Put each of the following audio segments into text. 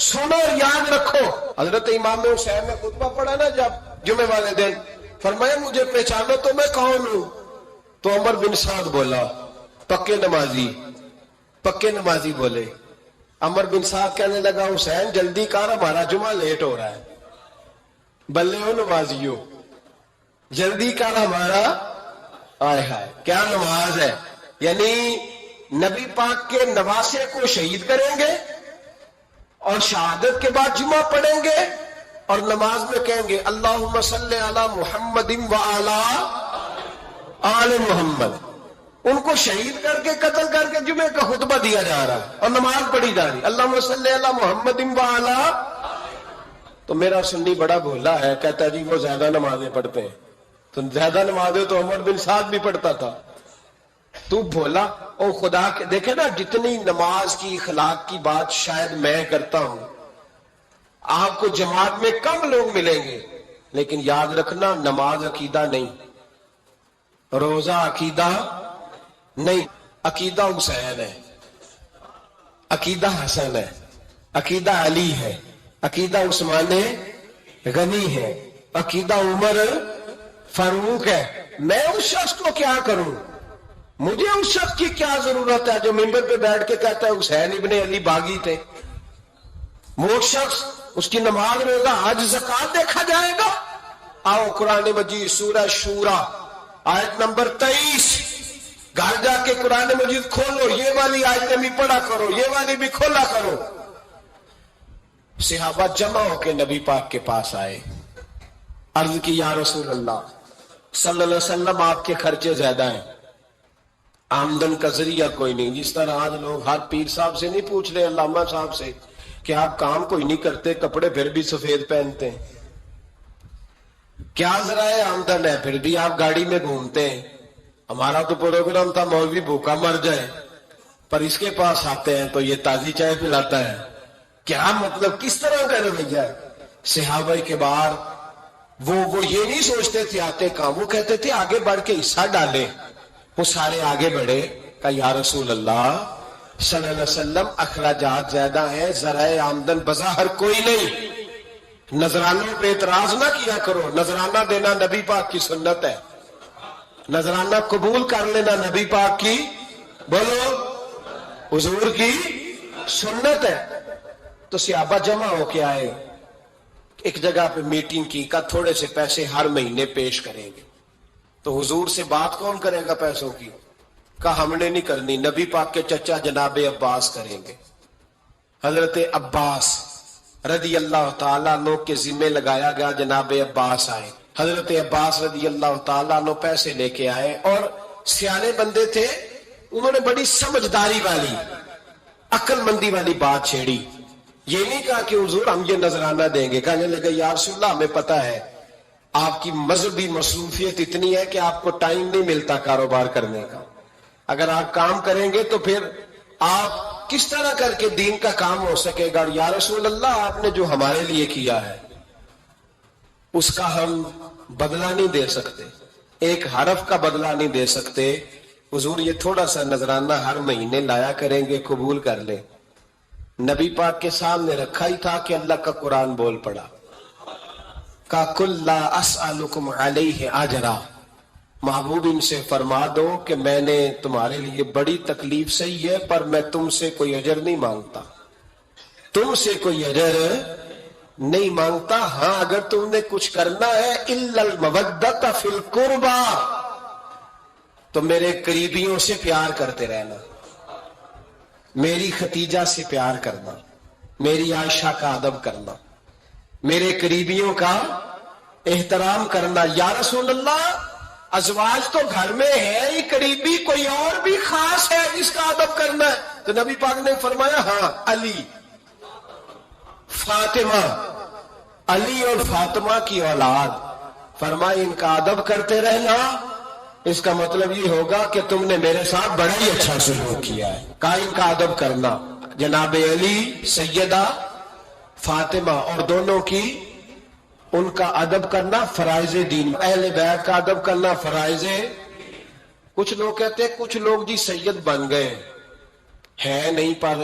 سنو اور یاد رکھو. حضرت امام حسین نے خطبہ پڑھا نا جب جمعے والے دن, فرمایا مجھے پہچانو تو میں کون ہوں؟ تو عمر بن سعد بولا پکے نمازی بولے. عمر بن سعد کہنے لگا حسین جلدی کر, ہمارا جمعہ لیٹ ہو رہا ہے. بلے ہو نمازیوں, جلدی کر ہمارا. آئے ہائے کیا نماز ہے. یعنی نبی پاک کے نواسے کو شہید کریں گے اور شہادت کے بعد جمعہ پڑھیں گے اور نماز میں کہیں گے اللہم صلی علی محمد وعلی آل محمد. ان کو شہید کر کے قتل کر کے جمعے کا خطبہ دیا جا رہا ہے اور نماز پڑھی جا رہی اللہم صلی علی محمد وعلی. تو میرا سنی بڑا بھولا ہے, کہتا ہے جی وہ زیادہ نمازیں پڑھتے ہیں. تو زیادہ نمازیں تو عمر بن سعد بھی پڑھتا تھا. تو بھولا او خدا کے. دیکھیں نا جتنی نماز کی اخلاق کی بات شاید میں کرتا ہوں, آپ کو جماعت میں کم لوگ ملیں گے, لیکن یاد رکھنا نماز عقیدہ نہیں, روزہ عقیدہ نہیں. عقیدہ حسین ہے, عقیدہ حسن ہے, عقیدہ علی ہے, عقیدہ عثمان غنی ہے, عقیدہ عمر فاروق ہے. میں اس شخص کو کیا کروں؟ مجھے اس شخص کی کیا ضرورت ہے جو ممبر پہ بیٹھ کے کہتا ہے حسین ابن علی باغی تھے. وہ شخص, اس کی نماز روزہ حج زکات دیکھا جائے گا. آؤ قرآن مجید سورہ شورا آیت نمبر 23, گھر جا کے قرآن مجید کھولو, یہ والی آیتیں بھی پڑھا کرو, یہ والی بھی کھولا کرو. صحابہ جمع ہو کے نبی پاک کے پاس آئے, عرض کی یا رسول اللہ صلی اللہ علیہ وسلم آپ کے خرچے زیادہ ہیں, آمدن کا ذریعہ کوئی نہیں. جس طرح آج لوگ ہر پیر صاحب سے نہیں پوچھ رہے, علامہ صاحب سے, کہ آپ کام کوئی نہیں کرتے, کپڑے پھر بھی سفید پہنتے ہیں, کیا ذرائع آمدن ہے, پھر بھی آپ گاڑی میں گھومتے ہیں. ہمارا تو پروگرام تھا مولوی بھوکا مر جائے, پر اس کے پاس آتے ہیں تو یہ تازی چائے پلاتا ہے. کیا مطلب, کس طرح کا رویہ ہے. صحابہ کے بعد وہ یہ نہیں سوچتے تھے آتے کام, وہ کہتے تھے آگے بڑھ کے حصہ ڈالیں. وہ سارے آگے بڑھے, کہا یا رسول اللہ صلی اللہ علیہ وسلم اخراجات زیادہ ہیں, ذرائع آمدن بظاہر کوئی نہیں. نذرانوں پہ اعتراض نہ کیا کرو, نذرانہ دینا نبی پاک کی سنت ہے, نذرانہ قبول کر لینا نبی پاک کی, بولو, حضور کی سنت ہے. تو صحابہ جمع ہو کے آئے, ایک جگہ پہ میٹنگ کی, کہا تھوڑے سے پیسے ہر مہینے پیش کریں گے. تو حضور سے بات کون کرے گا پیسوں کی؟ کہا ہم نے نہیں کرنی, نبی پاک کے چچا جناب عباس کریں گے. حضرت عباس رضی اللہ تعالیٰ عنہ کے ذمہ لگایا گیا, جناب عباس آئے. حضرت عباس رضی اللہ تعالیٰ عنہ پیسے لے کے آئے, اور سیانے بندے تھے, انہوں نے بڑی سمجھداری والی, عقل مندی والی بات چھیڑی. یہ نہیں کہا کہ حضور ہم یہ نذرانہ دیں گے. کہنے لگے یا رسول اللہ ہمیں پتہ ہے آپ کی مذہبی مصروفیت اتنی ہے کہ آپ کو ٹائم نہیں ملتا کاروبار کرنے کا. اگر آپ کام کریں گے تو پھر آپ کس طرح کر کے دین کا کام ہو سکے گا. یا رسول اللہ آپ نے جو ہمارے لیے کیا ہے اس کا ہم بدلہ نہیں دے سکتے, ایک حرف کا بدلہ نہیں دے سکتے. حضور یہ تھوڑا سا نذرانہ ہر مہینے لایا کریں گے, قبول کر لیں. نبی پاک کے سامنے رکھا ہی تھا کہ اللہ کا قرآن بول پڑا, کا کل لا اسألکم علیہ اجرا, محبوب ان سے فرما دو کہ میں نے تمہارے لیے بڑی تکلیف سہی ہے, پر میں تم سے کوئی اجر نہیں مانگتا, تم سے کوئی اجر نہیں مانگتا. ہاں اگر تم نے کچھ کرنا ہے الا المودۃ فی القربى, تو میرے قریبیوں سے پیار کرتے رہنا, میری ختیجہ سے پیار کرنا, میری عائشہ کا ادب کرنا, میرے قریبیوں کا احترام کرنا. یا رسول اللہ ازواج تو گھر میں ہے ہی, قریبی کوئی اور بھی خاص ہے جس کا ادب کرنا ہے؟ تو نبی پاک نے فرمایا ہاں علی, فاطمہ, علی اور فاطمہ کی اولاد. فرمایا ان کا ادب کرتے رہنا, اس کا مطلب یہ ہوگا کہ تم نے میرے ساتھ بڑا ہی اچھا سلوک کیا ہے. کہا ان کا ادب کرنا, جناب علی, سیدہ فاطمہ, اور دونوں کی ان کا ادب کرنا فرائض دین, اہل بیت کا ادب کرنا فرائض. کچھ لوگ کہتے ہیں کچھ لوگ جی سید بن گئے ہیں, نہیں, پر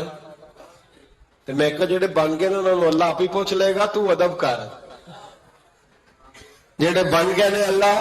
ਤੇ ਮੈਂ ਕਿਹਾ ਜਿਹੜੇ ਬਣ ਗਏ ਨੇ ਉਹਨਾਂ ਨੂੰ ਅੱਲਾਹ ਆਪ ਹੀ ਪੁੱਛ ਲਏਗਾ, ਤੂੰ ਅਦਬ ਕਰ। ਜਿਹੜੇ ਬਣ ਗਏ ਨੇ ਅੱਲਾਹ,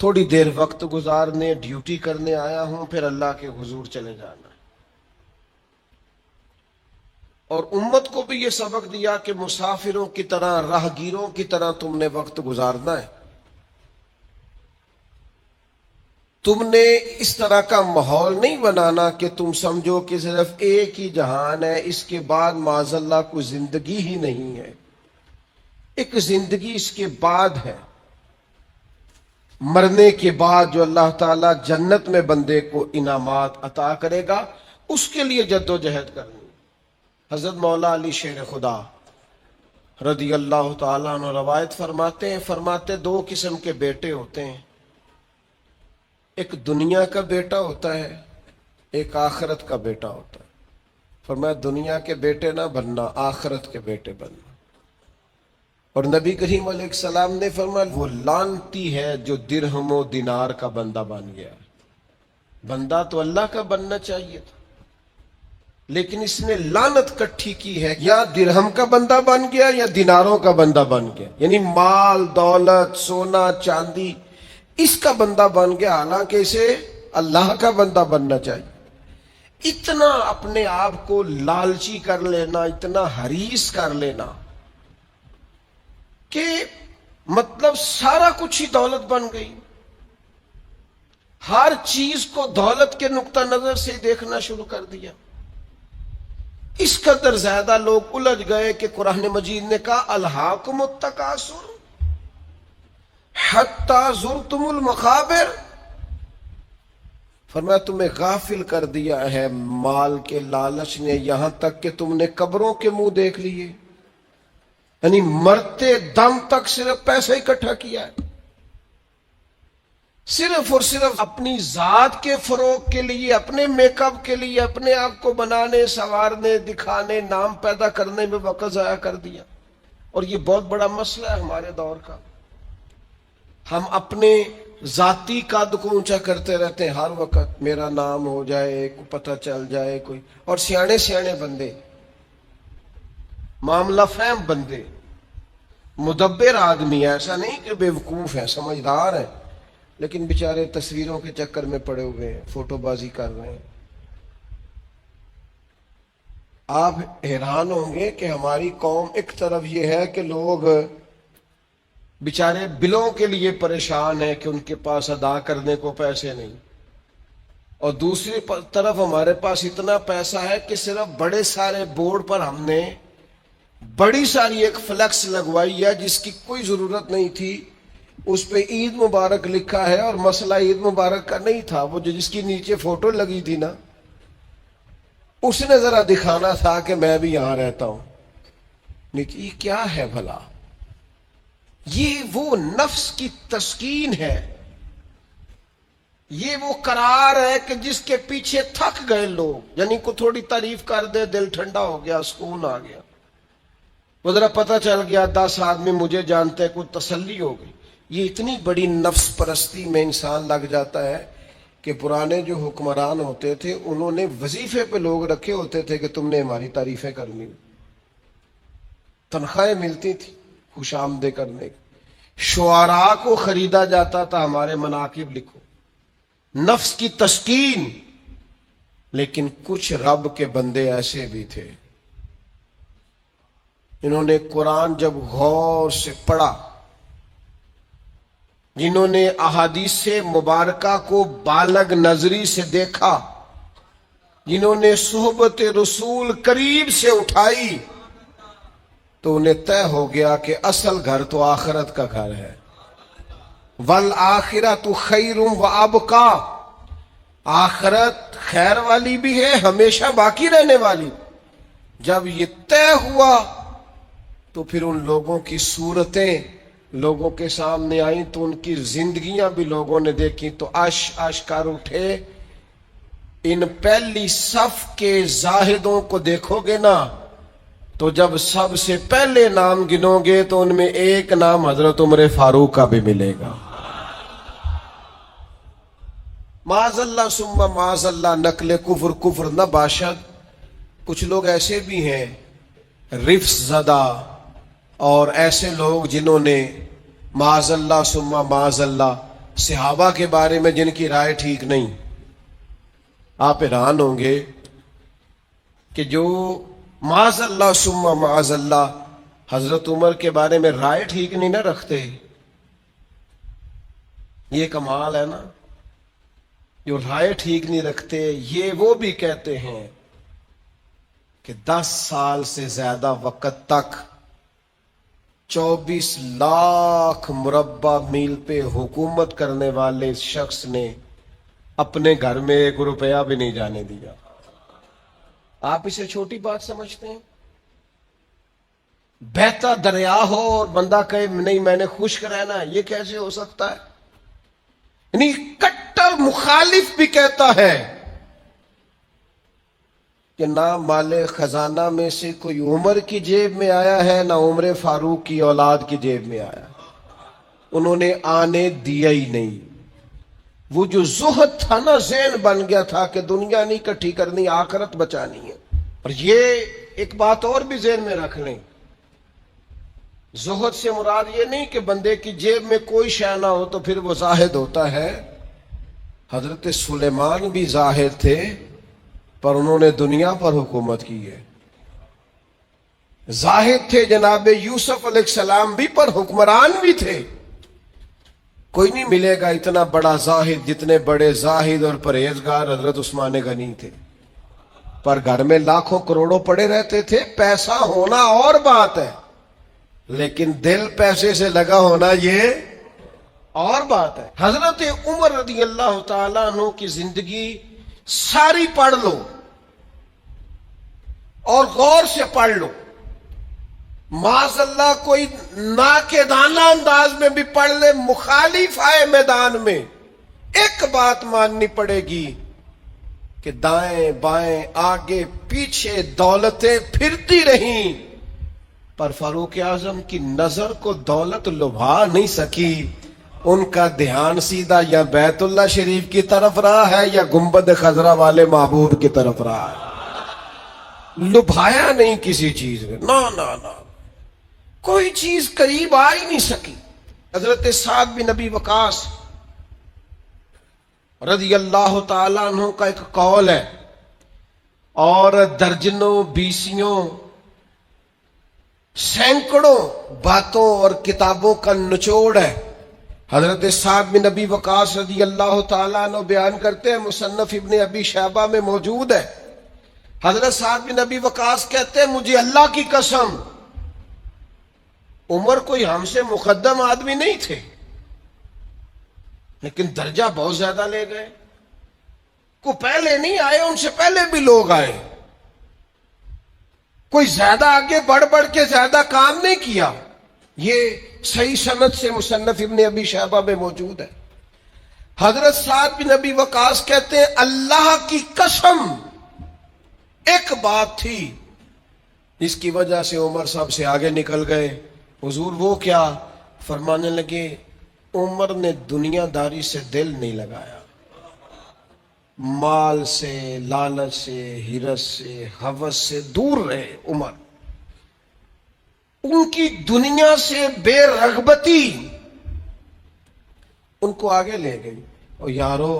تھوڑی دیر وقت گزارنے، ڈیوٹی کرنے آیا ہوں، پھر اللہ کے حضور چلے جانا ہے۔ اور امت کو بھی یہ سبق دیا کہ مسافروں کی طرح، راہگیروں کی طرح تم نے وقت گزارنا ہے۔ تم نے اس طرح کا ماحول نہیں بنانا کہ تم سمجھو کہ صرف ایک ہی جہان ہے، اس کے بعد معاذ اللہ کوئی زندگی ہی نہیں ہے۔ ایک زندگی اس کے بعد ہے، مرنے کے بعد جو اللہ تعالیٰ جنت میں بندے کو انعامات عطا کرے گا، اس کے لیے جد و جہد کرنی۔ حضرت مولا علی شیر خدا رضی اللہ تعالیٰ عنہ روایت فرماتے دو قسم کے بیٹے ہوتے ہیں، ایک دنیا کا بیٹا ہوتا ہے، ایک آخرت کا بیٹا ہوتا ہے۔ فرمایا دنیا کے بیٹے نہ بننا، آخرت کے بیٹے بننا۔ اور نبی کریم علیہ السلام نے فرمایا وہ لعنتی ہے جو درہم و دینار کا بندہ بن گیا۔ بندہ تو اللہ کا بننا چاہیے تھا، لیکن اس نے لعنت کٹھی کی ہے، یا درہم کا بندہ بن گیا یا دیناروں کا بندہ بن گیا، یعنی مال دولت سونا چاندی اس کا بندہ بن گیا، حالانکہ اسے اللہ کا بندہ بننا چاہیے۔ اتنا اپنے آپ کو لالچی کر لینا، اتنا حریص کر لینا کہ مطلب سارا کچھ ہی دولت بن گئی، ہر چیز کو دولت کے نقطہ نظر سے دیکھنا شروع کر دیا۔ اس قدر زیادہ لوگ الجھ گئے کہ قرآن مجید نے کہا الہاکم التکاثر حتی زرتم المقابر، فرمایا تمہیں غافل کر دیا ہے مال کے لالچ نے، یہاں تک کہ تم نے قبروں کے منہ دیکھ لیے، یعنی مرتے دم تک صرف پیسہ اکٹھا کیا ہے، صرف اور صرف اپنی ذات کے فروغ کے لیے، اپنے میک اپ کے لیے، اپنے آپ کو بنانے سنوارنے دکھانے نام پیدا کرنے میں وقت ضائع کر دیا۔ اور یہ بہت بڑا مسئلہ ہے ہمارے دور کا، ہم اپنے ذاتی قد کو اونچا کرتے رہتے ہیں، ہر وقت میرا نام ہو جائے، کو پتہ چل جائے کوئی، اور سیانے بندے، معاملہ فہم بندے، مدبر آدمی، ایسا نہیں کہ بے وقوف ہے، سمجھدار ہے، لیکن بیچارے تصویروں کے چکر میں پڑے ہوئے ہیں، فوٹو بازی کر رہے ہیں۔ آپ حیران ہوں گے کہ ہماری قوم ایک طرف یہ ہے کہ لوگ بیچارے بلوں کے لیے پریشان ہیں کہ ان کے پاس ادا کرنے کو پیسے نہیں، اور دوسری طرف ہمارے پاس اتنا پیسہ ہے کہ صرف بڑے سارے بورڈ پر ہم نے بڑی ساری ایک فلیکس لگوائی ہے جس کی کوئی ضرورت نہیں تھی، اس پہ عید مبارک لکھا ہے، اور مسئلہ عید مبارک کا نہیں تھا، وہ جس کی نیچے فوٹو لگی تھی نا، اس نے ذرا دکھانا تھا کہ میں بھی یہاں رہتا ہوں۔ یہ کیا ہے بھلا؟ یہ وہ نفس کی تسکین ہے، یہ وہ قرار ہے کہ جس کے پیچھے تھک گئے لوگ، یعنی کو تھوڑی تعریف کر دے دل ٹھنڈا ہو گیا، سکون آ گیا، وہ ذرا پتہ چل گیا 10 آدمی مجھے جانتے، کوئی تسلی ہو گئی۔ یہ اتنی بڑی نفس پرستی میں انسان لگ جاتا ہے کہ پرانے جو حکمران ہوتے تھے انہوں نے وظیفے پہ لوگ رکھے ہوتے تھے کہ تم نے ہماری تعریفیں کرنی، تنخواہیں ملتی تھی خوش آمدے کرنے کی، شعراء کو خریدا جاتا تھا ہمارے مناقب لکھو، نفس کی تسکین۔ لیکن کچھ رب کے بندے ایسے بھی تھے انہوں نے قرآن جب غور سے پڑھا، جنہوں نے احادیث مبارکہ کو بالغ نظری سے دیکھا، جنہوں نے صحبت رسول قریب سے اٹھائی، تو انہیں طے ہو گیا کہ اصل گھر تو آخرت کا گھر ہے۔ وَالْآخِرَةُ خَيْرٌ وَأَبْقَىٰ، آخرت خیر والی بھی ہے، ہمیشہ باقی رہنے والی۔ جب یہ طے ہوا تو پھر ان لوگوں کی صورتیں لوگوں کے سامنے آئیں، تو ان کی زندگیاں بھی لوگوں نے دیکھی، تو عش کر اٹھے۔ ان پہلی صف کے زاہدوں کو دیکھو گے نا، تو جب سب سے پہلے نام گنو گے تو ان میں ایک نام حضرت عمر فاروق کا بھی ملے گا۔ معاذ اللہ ثم معاذ اللہ، نقل کفر نہ باشد۔ کچھ لوگ ایسے بھی ہیں رفس زدہ، اور ایسے لوگ جنہوں نے معاذ اللہ ثم معاذ اللہ صحابہ کے بارے میں جن کی رائے ٹھیک نہیں. آپ حیران ہوں گے کہ جو معاذ اللہ ثم معاذ اللہ حضرت عمر کے بارے میں رائے ٹھیک نہیں نہ رکھتے. یہ کمال ہے نا. جو رائے ٹھیک نہیں رکھتے یہ وہ بھی کہتے ہیں کہ 10 سال سے زیادہ وقت تک 24 لاکھ مربع میل پہ حکومت کرنے والے شخص نے اپنے گھر میں 1 روپیہ بھی نہیں جانے دیا. آپ اسے چھوٹی بات سمجھتے ہیں؟ بہتا دریا ہو اور بندہ کہے نہیں میں نے خشک رہنا ہے، یہ کیسے ہو سکتا ہے؟ یعنی کٹر مخالف بھی کہتا ہے کہ نہ مال خزانہ میں سے کوئی عمر کی جیب میں آیا ہے، نہ عمر فاروق کی اولاد کی جیب میں آیا. انہوں نے آنے دیا ہی نہیں. وہ جو زہد تھا نا، ذہن بن گیا تھا کہ دنیا نہیں اکٹھی کرنی، آخرت بچانی ہے. اور یہ ایک بات اور بھی ذہن میں رکھ لیں، زہد سے مراد یہ نہیں کہ بندے کی جیب میں کوئی شے نہ ہو تو پھر وہ زاہد ہوتا ہے. حضرت سلیمان بھی زاہد تھے پر انہوں نے دنیا پر حکومت کی ہے. زاہد تھے جناب یوسف علیہ السلام بھی، پر حکمران بھی تھے. کوئی نہیں ملے گا اتنا بڑا زاہد جتنے بڑے زاہد اور پرہیزگار حضرت عثمان غنی تھے. پر گھر میں لاکھوں کروڑوں پڑے رہتے تھے. پیسہ ہونا اور بات ہے، لیکن دل پیسے سے لگا ہونا یہ اور بات ہے. حضرت عمر رضی اللہ تعالیٰ عنہ کی زندگی ساری پڑھ لو اور غور سے پڑھ لو. معاذ اللہ کوئی ناقدانہ انداز میں بھی پڑھ لے، مخالف آئے میدان میں، ایک بات ماننی پڑے گی کہ دائیں بائیں آگے پیچھے دولتیں پھرتی رہیں، پر فاروق اعظم کی نظر کو دولت لبھا نہیں سکی. ان کا دھیان سیدھا یا بیت اللہ شریف کی طرف رہا ہے یا گنبد خضرا والے محبوب کی طرف رہا ہے. لبھایا نہیں کسی چیز میں، نہ کوئی چیز قریب آ ہی نہیں سکی. حضرت سعد بن ابی وقاص رضی اللہ تعالیٰ عنہ کا ایک قول ہے اور درجنوں بیسیوں سینکڑوں باتوں اور کتابوں کا نچوڑ ہے. حضرت سعد بن ابی وقاص رضی اللہ تعالیٰ عنہ بیان کرتے ہیں، مصنف ابن ابی شیبہ میں موجود ہے. حضرت سعد بن ابی وقاص کہتے ہیں مجھے اللہ کی قسم عمر کوئی ہم سے مقدم آدمی نہیں تھے، لیکن درجہ بہت زیادہ لے گئے. کو پہلے نہیں آئے، ان سے پہلے بھی لوگ آئے. کوئی زیادہ آگے بڑھ کے زیادہ کام نہیں کیا. یہ صحیح سند سے مصنف ابن ابی شیبہ میں موجود ہے. حضرت سعد بن ابی وقاص کہتے ہیں اللہ کی قسم ایک بات تھی جس کی وجہ سے عمر سب سے آگے نکل گئے. حضور وہ کیا؟ فرمانے لگے عمر نے دنیا داری سے دل نہیں لگایا، مال سے، لالچ سے، ہرس سے، ہوس سے دور رہے. عمر ان کی دنیا سے بے رغبتی ان کو آگے لے گئی. اور یارو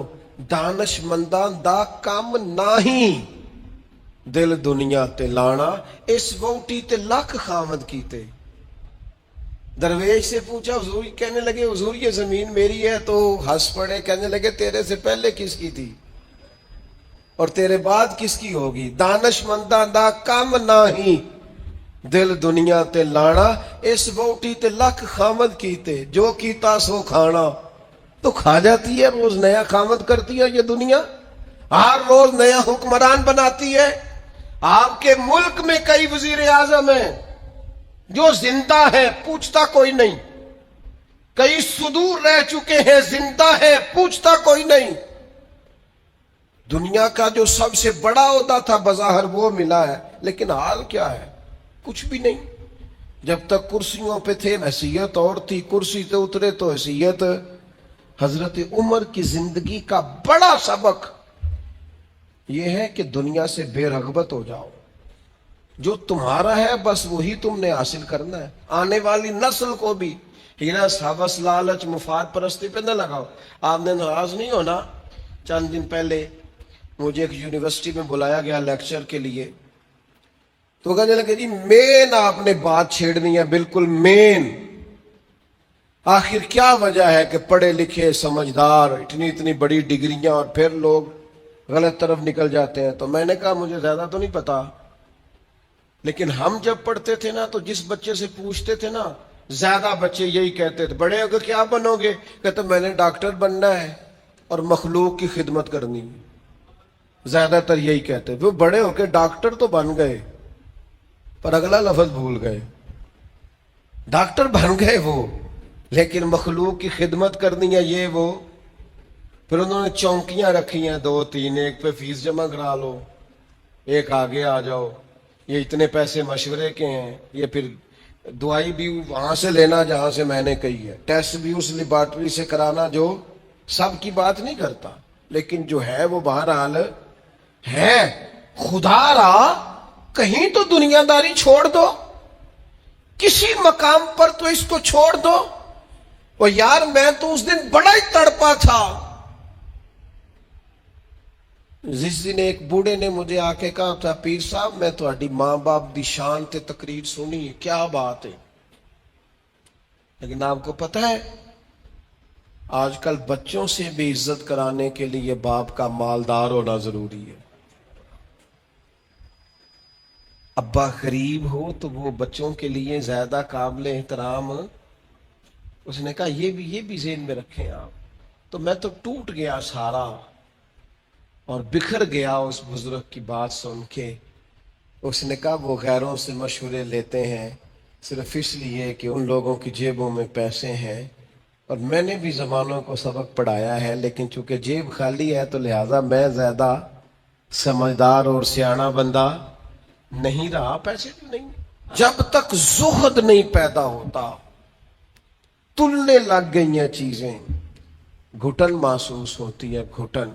دانش مندان دا کام نہیں، دل دنیا تے لانا، اس ووٹی تے لاکھ خامد کیتے. درویش سے پوچھا، حضور کہنے لگے حضور یہ زمین میری ہے، تو ہنس پڑے، کہنے لگے تیرے سے پہلے کس کی تھی اور تیرے بعد کس کی ہوگی؟ دانش منداں دا کام نہیں، دل دنیا تے لانا، اس ووٹی تے لکھ خامد کیتے، جو کیتا سو کھانا. تو کھا جاتی ہے، روز نیا خامد کرتی ہے یہ دنیا، ہر روز نیا حکمران بناتی ہے. آپ کے ملک میں کئی وزیر اعظم ہیں جو زندہ ہے، پوچھتا کوئی نہیں. کئی صدور رہ چکے ہیں، زندہ ہے، پوچھتا کوئی نہیں. دنیا کا جو سب سے بڑا عہدہ تھا بظاہر وہ ملا ہے، لیکن حال کیا ہے؟ کچھ بھی نہیں. جب تک کرسیوں پہ تھے حیثیت اور تھی، کرسی سے اترے تو حیثیت. حضرت عمر کی زندگی کا بڑا سبق یہ ہے کہ دنیا سے بے رغبت ہو جاؤ. جو تمہارا ہے بس وہی تم نے حاصل کرنا ہے. آنے والی نسل کو بھی ہرس ہوس لالچ مفاد پرستی پہ نہ لگاؤ. آپ نے ناراض نہیں ہونا. چند دن پہلے مجھے ایک یونیورسٹی میں بلایا گیا لیکچر کے لیے, تو کہنے لگے جی مین آپ نے بات چھیڑنی ہے, بالکل مین. آخر کیا وجہ ہے کہ پڑھے لکھے سمجھدار اتنی بڑی ڈگریاں اور پھر لوگ غلط طرف نکل جاتے ہیں؟ تو میں نے کہا مجھے زیادہ تو نہیں پتا, لیکن ہم جب پڑھتے تھے نا تو جس بچے سے پوچھتے تھے نا, زیادہ بچے یہی کہتے تھے بڑے ہو کے کیا بنو گے؟ کہتے میں نے ڈاکٹر بننا ہے اور مخلوق کی خدمت کرنی ہے. زیادہ تر یہی کہتے. وہ بڑے ہو کے ڈاکٹر تو بن گئے پر اگلا لفظ بھول گئے. ڈاکٹر بن گئے وہ, لیکن مخلوق کی خدمت کرنی ہے یہ وہ. پھر انہوں نے چونکیاں رکھی ہیں 2-3, ایک پہ فیس جمع کرا لو, ایک آگے آ جاؤ, یہ اتنے پیسے مشورے کے ہیں, یہ پھر دوائی بھی وہاں سے لینا جہاں سے میں نے کہی ہے, ٹیسٹ بھی اس لیبارٹری سے کرانا جو سب کی بات نہیں کرتا, لیکن جو ہے وہ بہرحال ہے. خدا را کہیں تو دنیا داری چھوڑ دو, کسی مقام پر تو اس کو چھوڑ دو. اور یار میں تو اس دن بڑا ہی تڑپا تھا جس دن ایک بوڑھے نے مجھے آ کے کہا تھا پیر صاحب میں تہاڈی ماں باپ دی شان تے تقریر سنی ہے, کیا بات ہے. لیکن آپ کو پتہ ہے آج کل بچوں سے بھی عزت کرانے کے لیے باپ کا مالدار ہونا ضروری ہے. ابا غریب ہو تو وہ بچوں کے لیے زیادہ قابل احترام. اس نے کہا یہ بھی ذہن میں رکھیں آپ. تو میں تو ٹوٹ گیا سارا اور بکھر گیا اس بزرگ کی بات سن کے. اس نے کہا وہ غیروں سے مشورے لیتے ہیں صرف اس لیے کہ ان لوگوں کی جیبوں میں پیسے ہیں, اور میں نے بھی زمانوں کو سبق پڑھایا ہے, لیکن چونکہ جیب خالی ہے تو لہذا میں زیادہ سمجھدار اور سیاںا بندہ نہیں رہا. پیسے تو نہیں, جب تک زہد نہیں پیدا ہوتا تلنے لگ گئی ہیں چیزیں, گھٹن محسوس ہوتی ہے, گھٹن.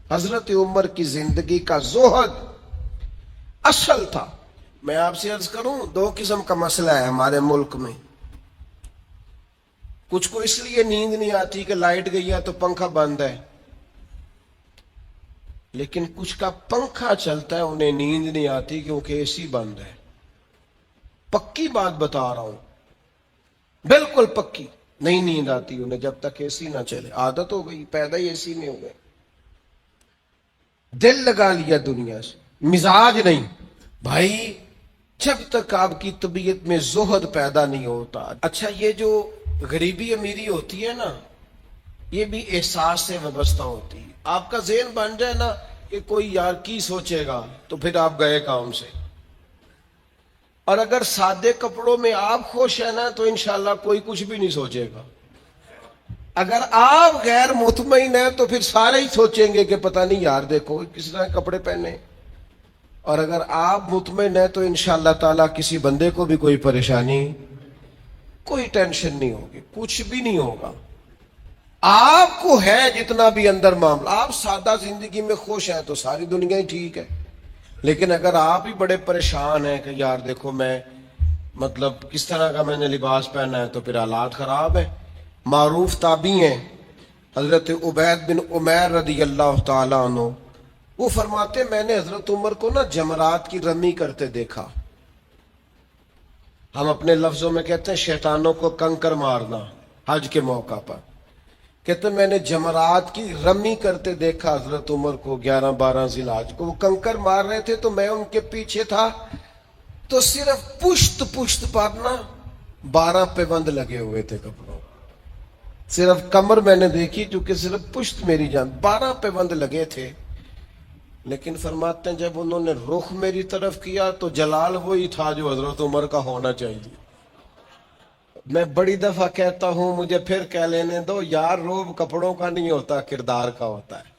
حضرت عمر کی زندگی کا زہد اصل تھا. میں آپ سے عرض کروں 2 قسم کا مسئلہ ہے ہمارے ملک میں. کچھ کو اس لیے نیند نہیں آتی کہ لائٹ گئی ہے تو پنکھا بند ہے, لیکن کچھ کا پنکھا چلتا ہے انہیں نیند نہیں آتی کیونکہ اے سی بند ہے. پکی بات بتا رہا ہوں, بالکل پکی. نہیں نیند آتی انہیں جب تک اے سی نہ چلے, عادت ہو گئی, پیدا ہی اے سی میں ہو گئے, دل لگا لیا دنیا سے, مزاج نہیں. بھائی جب تک آپ کی طبیعت میں زہد پیدا نہیں ہوتا. اچھا یہ جو غریبی امیری ہوتی ہے نا, یہ بھی احساس سے وابستہ ہوتی ہے. آپ کا ذہن بن جائے نا کہ کوئی یار کی سوچے گا تو پھر آپ گئے کام سے. اور اگر سادے کپڑوں میں آپ خوش ہیں نا تو انشاءاللہ کوئی کچھ بھی نہیں سوچے گا. اگر آپ غیر مطمئن ہیں تو پھر سارے ہی سوچیں گے کہ پتہ نہیں یار دیکھو کس طرح کپڑے پہنے. اور اگر آپ مطمئن ہیں تو انشاءاللہ تعالیٰ کسی بندے کو بھی کوئی پریشانی, کوئی ٹینشن نہیں ہوگی, کچھ بھی نہیں ہوگا. آپ کو ہے جتنا بھی اندر معاملہ, آپ سادہ زندگی میں خوش ہیں تو ساری دنیا ہی ٹھیک ہے. لیکن اگر آپ ہی بڑے پریشان ہیں کہ یار دیکھو میں مطلب کس طرح کا میں نے لباس پہنا ہے, تو پھر حالات خراب ہیں. معروف تابعی ہیں حضرت عبید بن عمیر رضی اللہ تعالیٰ عنہ, وہ فرماتے میں نے حضرت عمر کو نا جمرات کی رمی کرتے دیکھا. ہم اپنے لفظوں میں کہتے ہیں شیطانوں کو کنکر مارنا حج کے موقع پر. کہتے میں نے جمرات کی رمی کرتے دیکھا حضرت عمر کو 11-12 ذی الحج کو. وہ کنکر مار رہے تھے تو میں ان کے پیچھے تھا, تو صرف پشت پر نا 12 پیوند لگے ہوئے تھے کپڑوں. صرف کمر میں نے دیکھی چونکہ صرف پشت میری جان, 12 پیوند لگے تھے. لیکن فرماتے ہیں جب انہوں نے رخ میری طرف کیا تو جلال وہی تھا جو حضرت عمر کا ہونا چاہیے. میں بڑی دفعہ کہتا ہوں, مجھے پھر کہہ لینے دو یار, روب کپڑوں کا نہیں ہوتا کردار کا ہوتا ہے.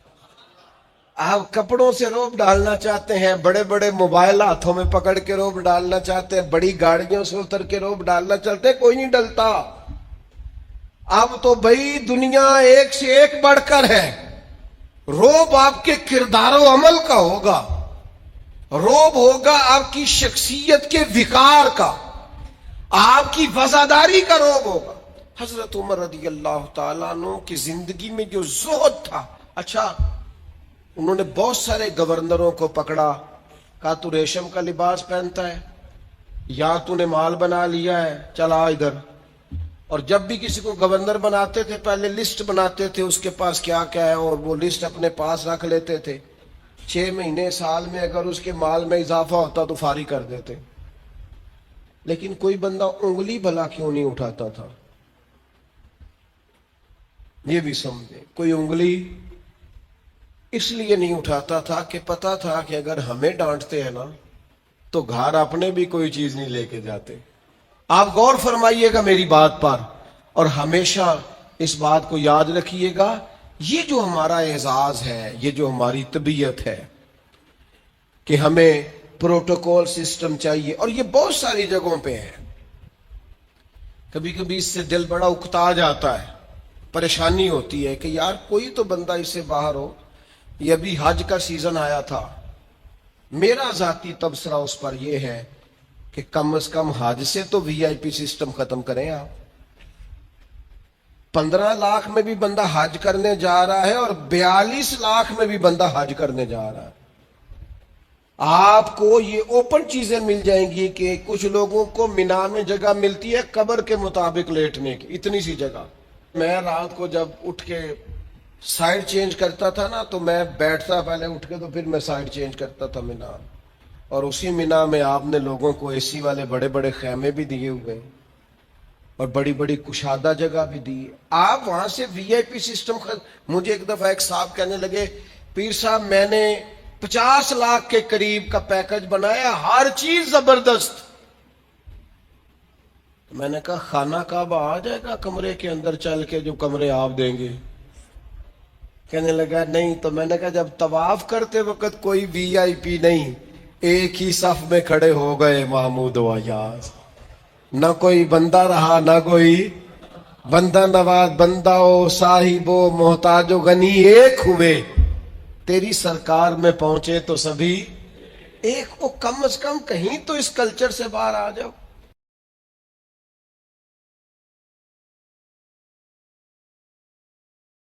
آپ کپڑوں سے روب ڈالنا چاہتے ہیں, بڑے بڑے موبائل ہاتھوں میں پکڑ کے روب ڈالنا چاہتے ہیں, بڑی گاڑیوں سے اتر کے روب ڈالنا چاہتے ہیں, کوئی نہیں ڈلتا. اب تو بھائی دنیا ایک سے ایک بڑھ کر ہے. روب آپ کے کردار و عمل کا ہوگا, روب ہوگا آپ کی شخصیت کے وقار کا, آپ کی وفاداری کا روب ہوگا. حضرت عمر رضی اللہ تعالیٰ عنہ کی زندگی میں جو زہد تھا، اچھا انہوں نے بہت سارے گورنروں کو پکڑا، کہا تو ریشم کا لباس پہنتا ہے یا تو نے مال بنا لیا ہے، چلا ادھر. اور جب بھی کسی کو گورنر بناتے تھے پہلے لسٹ بناتے تھے اس کے پاس کیا کیا ہے، اور وہ لسٹ اپنے پاس رکھ لیتے تھے. 6 مہینے سال میں اگر اس کے مال میں اضافہ ہوتا تو فارغ کر دیتے. لیکن کوئی بندہ انگلی بھلا کیوں نہیں اٹھاتا تھا؟ یہ بھی سمجھے، کوئی انگلی اس لیے نہیں اٹھاتا تھا کہ پتا تھا کہ اگر ہمیں ڈانٹتے ہیں نا تو گھر اپنے بھی کوئی چیز نہیں لے کے جاتے. آپ غور فرمائیے گا میری بات پر، اور ہمیشہ اس بات کو یاد رکھیے گا، یہ جو ہمارا اعزاز ہے، یہ جو ہماری طبیعت ہے کہ ہمیں پروٹوکول سسٹم چاہیے، اور یہ بہت ساری جگہوں پہ ہے. کبھی کبھی اس سے دل بڑا اکتا جاتا ہے، پریشانی ہوتی ہے کہ یار کوئی تو بندہ اس سے باہر ہو. یہ ابھی حج کا سیزن آیا تھا، میرا ذاتی تبصرہ اس پر یہ ہے کہ کم از کم حج سے تو وی آئی پی سسٹم ختم کریں. آپ 15 لاکھ میں بھی بندہ حج کرنے جا رہا ہے اور 42 لاکھ میں بھی بندہ حج کرنے جا رہا ہے. آپ کو یہ اوپن چیزیں مل جائیں گی کہ کچھ لوگوں کو مینا میں جگہ ملتی ہے قبر کے مطابق لیٹنے کی، اتنی سی جگہ. میں رات کو جب اٹھ کے سائڈ چینج کرتا تھا نا تو میں بیٹھتا پہلے اٹھ کے تو پھر میں سائڈ چینج کرتا تھا مینا. اور اسی مینا میں آپ نے لوگوں کو اے سی والے بڑے بڑے خیمے بھی دیے ہوئے اور بڑی بڑی کشادہ جگہ بھی دی. آپ وہاں سے وی آئی پی سسٹم مجھے ایک دفعہ ایک صاحب کہنے لگے، پیر صاحب میں نے 50 لاکھ کے قریب کا پیکج بنایا، ہر چیز زبردست. میں نے کہا خانہ کعبہ آ جائے گا کمرے کے اندر چل کے جو کمرے آپ دیں گے؟ کہنے لگا نہیں. تو میں نے کہا جب طواف کرتے وقت کوئی وی آئی پی نہیں، ایک ہی صف میں کھڑے ہو گئے محمود و ایاز، نہ کوئی بندہ رہا نہ کوئی بندہ نواز، بندہ و صاحب و محتاج و غنی ایک ہوئے، تیری سرکار میں پہنچے تو سبھی ایک. وہ کم از کم کہیں تو اس کلچر سے باہر آ جاؤ.